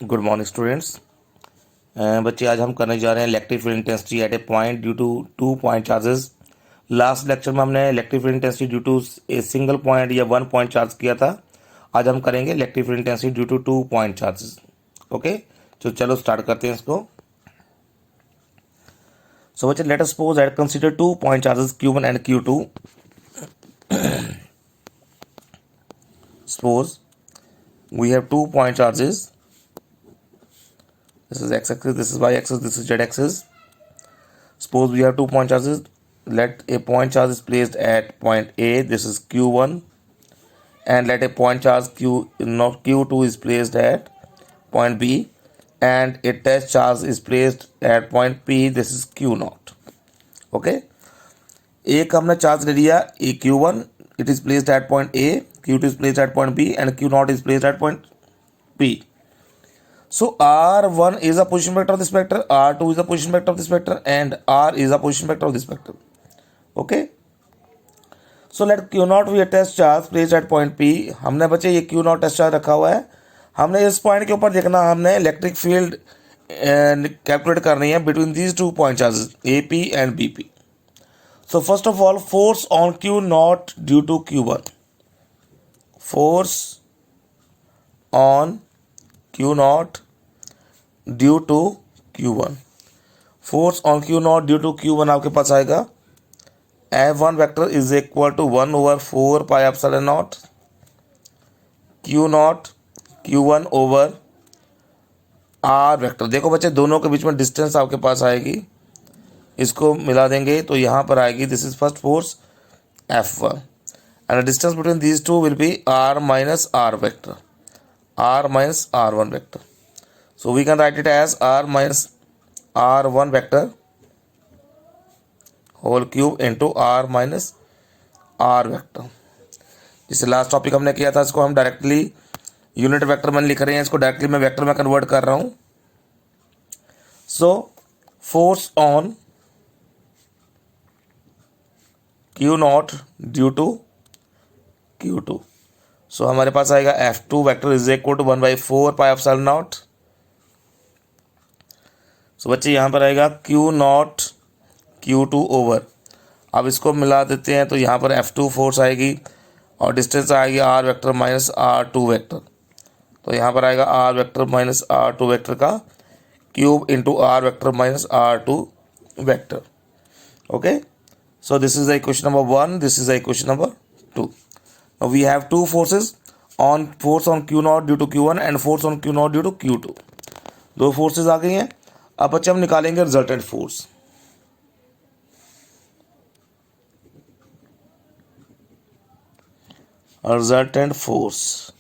Good morning students. बच्चे आज हम करने जा रहे हैं electric field intensity at a point due to 2 point charges. Last lecture में हमने electric field intensity due to a single point या 1 पॉइंट चार्ज किया था। आज हम करेंगे electric field intensity due to 2 point charges. Okay, तो चलो स्टार्ट करते हैं इसको। सो बच्चे let us suppose that consider 2 point charges Q1 and Q2। Suppose we have 2 point charges. This is x-axis, this is y-axis, this is z-axis. Suppose we have 2 point charges. Let a point charge is placed at point A. This is Q1, and let a point charge Q2 is placed at point B, and a test charge is placed at point P. This is Q0. Okay. एक हमने charge ले लिया Q1. It is placed at point A. Q2 is placed at point B, and Q0 is placed at point P. So R1 is a position vector of this vector, R2 is a position vector of this vector, and R is a position vector of this vector. Okay. So let Q0 be a test charge placed at point P. हमने बच्चे ये Q0 test charge रखा हुआ है. हमने इस point के ऊपर देखना, हमने इलेक्ट्रिक फील्ड कैलकुलेट करनी है between these 2 point charges AP and BP. So first of all, force on Q0 due to Q1. Force on Q0 due to Q1. Force on Q0 due to Q1 आपके पास आएगा F1 vector is equal to 1/4 pi epsilon naught Q0 Q1 over R vector. देखो बच्चे, दोनों के बीच में distance आपके पास आएगी, इसको मिला देंगे तो यहाँ पर आएगी. This is first force F1 and the distance between these two will be R minus R vector, R minus R1 vector. So we can write it as R minus R1 vector whole cube into R minus R vector. जिससे last topic हमने किया था, इसको हम directly unit vector में लिख रहे हैं, इसको डायरेक्टली मैं वेक्टर में कन्वर्ट कर रहा हूँ. So force on Q0 due to Q2. So हमारे पास आएगा F2 vector is equal to 1/4 pi epsilon naught. So बच्चे यहाँ पर आएगा Q0 Q2 ओवर. अब इसको मिला देते हैं तो यहाँ पर F2 फोर्स आएगी और डिस्टेंस आएगी R vector minus R2 vector. तो यहाँ पर आएगा R vector minus R2 vector का cube into R vector minus R2 vector. Okay, so this is the equation number 1, this is the equation number 2. Now we have two forces force on Q0 due to Q1 and force on Q0 due to Q2. दो forces आ गई हैं. अब बच्चे हम निकालेंगे resultant force. Resultant force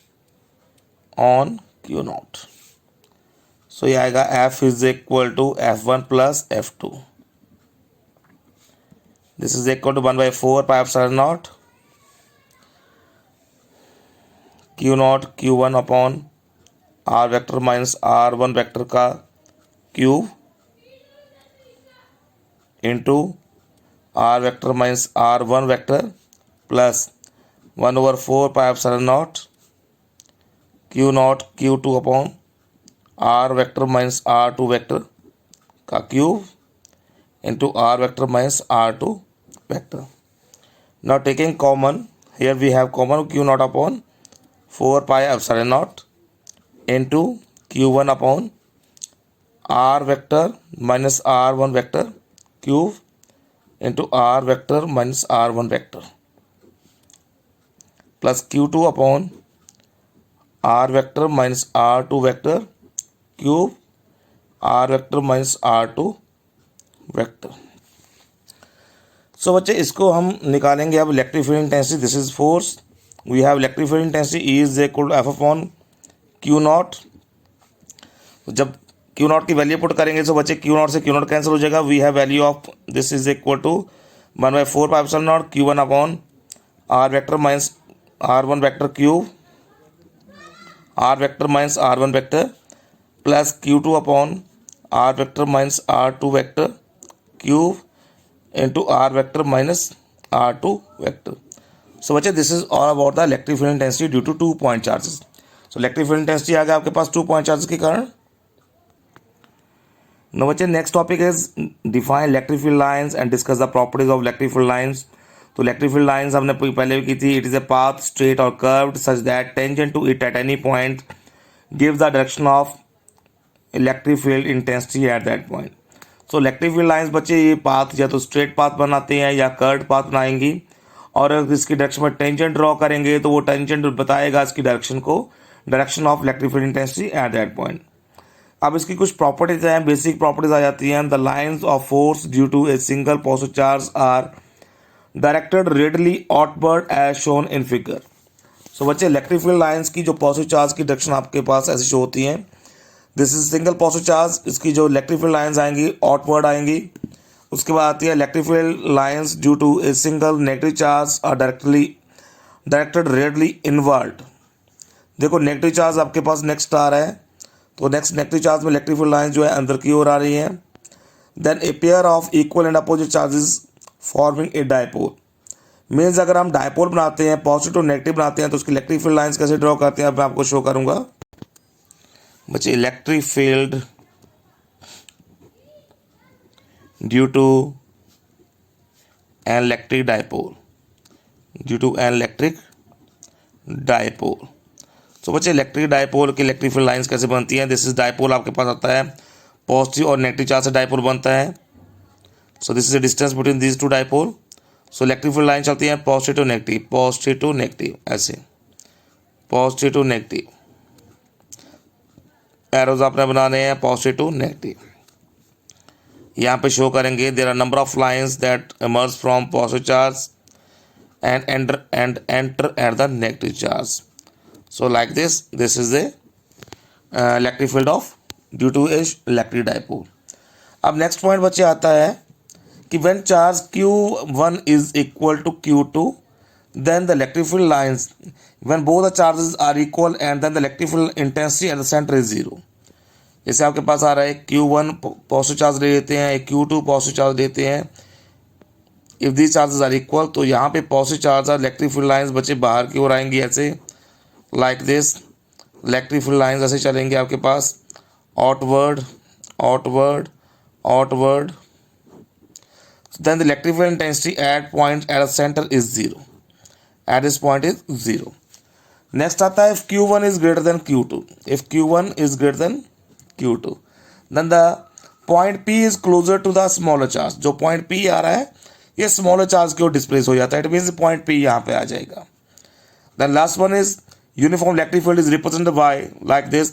on Q0. So ये आएगा F is equal to F1 plus F2. This is equal to 1/4 pi epsilon naught Q0 Q1 upon R vector minus R1 vector का cube into R vector minus R1 vector plus 1/4 pi epsilon naught Q0 Q2 upon R vector minus R2 vector का cube into R vector minus R2 vector. Now taking common, here we have common Q0 upon 4 pi epsilon naught into Q1 upon R vector minus R1 vector cube into R vector minus R1 vector plus Q2 upon R vector minus R2 vector cube R vector minus R2 vector. सो बच्चे इसको हम निकालेंगे अब electric field intensity. This is force. We have electric field intensity E is equal to F upon Q0. जब Q0 की value put करेंगे तो बच्चे Q0 से Q0 कैंसिल हो जाएगा. We have value of this is equal to 1/4 pi epsilon naught Q1 upon R vector minus R1 vector cube R vector minus R1 vector plus Q2 upon R vector minus R2 vector cube into R vector minus R2 vector. So बच्चे, this is all about the electric field intensity due to 2 point charges. So electric field intensity आ गया आपके पास 2 point charges के कारण। Now बच्चे next topic is define electric field lines and discuss the properties of electric field lines. तो electric field lines हमने पहले भी की थी। It is a path straight और curved such that tangent to it at any point gives the direction of electric field intensity at that point. So electric field lines बच्चे ये path या तो स्ट्रेट पाथ बनाते हैं या curved path बनाएंगी, और अगर इसकी डायरेक्शन में टेंजेंट ड्रॉ करेंगे तो वो टेंजेंट बताएगा इसकी डायरेक्शन को, direction of electric field intensity at that point. अब इसकी कुछ प्रॉपर्टीज हैं, बेसिक प्रॉपर्टीज आ जाती हैं। The lines of force due to a single positive charge are directed radially outward as shown in figure. So बच्चे electric field lines की जो पॉजिटिव चार्ज की डायरेक्शन आपके पास ऐसी शो होती हैं। This is single positive charge, इसकी जो इलेक्ट्रिक फील्ड लाइंस आएंगी आउटवर्ड आएंगी। उसके बाद आती है electric field lines due to a single negative charge are directed radially inward. देखो नेगेटिव चार्ज आपके पास नेक्स्ट आ रहा है, तो नेक्स्ट नेगेटिव चार्ज में इलेक्ट्रिक फील्ड लाइन जो है अंदर की ओर आ रही है। Then a pair of equal and opposite charges forming a dipole. Means अगर हम डायपोल बनाते हैं, पॉजिटिव टू नेगेटिव बनाते हैं, तो उसकी इलेक्ट्रिक फील्ड लाइंस कैसे ड्रॉ करते हैं अब मैं आपको शो करूंगा। बच्चे electric field due to an electric dipole, due to an electric dipole. तो बच्चे इलेक्ट्रिक डायपोल की इलेक्ट्रिक फील्ड लाइंस कैसे बनती हैं। दिस इज डायपोल आपके पास आता है, पॉजिटिव और नेगेटिव चार्ज से डायपोल बनता है। So this is the distance between these two dipole. So electric field line चलती है positive to negative, positive to negative, ऐसे पॉजिटिव टू नेगेटिव एरोज आपने बनाने हैं, पॉजिटिव टू नेगेटिव। यहाँ पे शो करेंगे there are number of lines that emerge from positive charge and enter at the negative charge. So like this is the electric field of due to a electric dipole. अब next point बच्चे आता है कि when charge Q1 is equal to Q2 then the electric field lines when both the charges are equal and then the electric field intensity at the center is 0। जैसे आपके पास आ रहा है Q1 positive charge ले लेते हैं, Q2 positive charge लेते हैं। If these charges are equal तो यहाँ पे पॉजिटिव चार्ज और इलेक्ट्रिक फील्ड लाइंस बच्चे बाहर की ओर आएंगी ऐसे, like this. Electric field lines ऐसे चलेंगे आपके पास outward outward outward. Then the electric field intensity at point at centre is 0, at this point is 0। Next आता है if Q1 is greater than Q2, if Q1 is greater than Q2 the द point P is closer to the smaller charge. जो point P आ रहा है ये smaller charge की ओर displace हो जाता है, इट मीन्स पॉइंट P यहाँ पे आ जाएगा। Then last one is uniform electric field is represented by like this,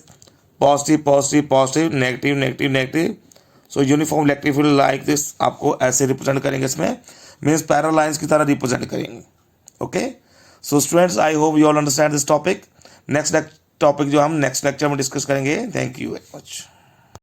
positive positive positive, negative negative negative। so uniform electric field like this आपको ऐसे रिप्रेजेंट करेंगे, इसमें मीन्स पैरेलल लाइंस की तरह रिप्रेजेंट करेंगे। Okay so students I hope you all understand this topic. Next topic जो हम next lecture में डिस्कस करेंगे। Thank you very much.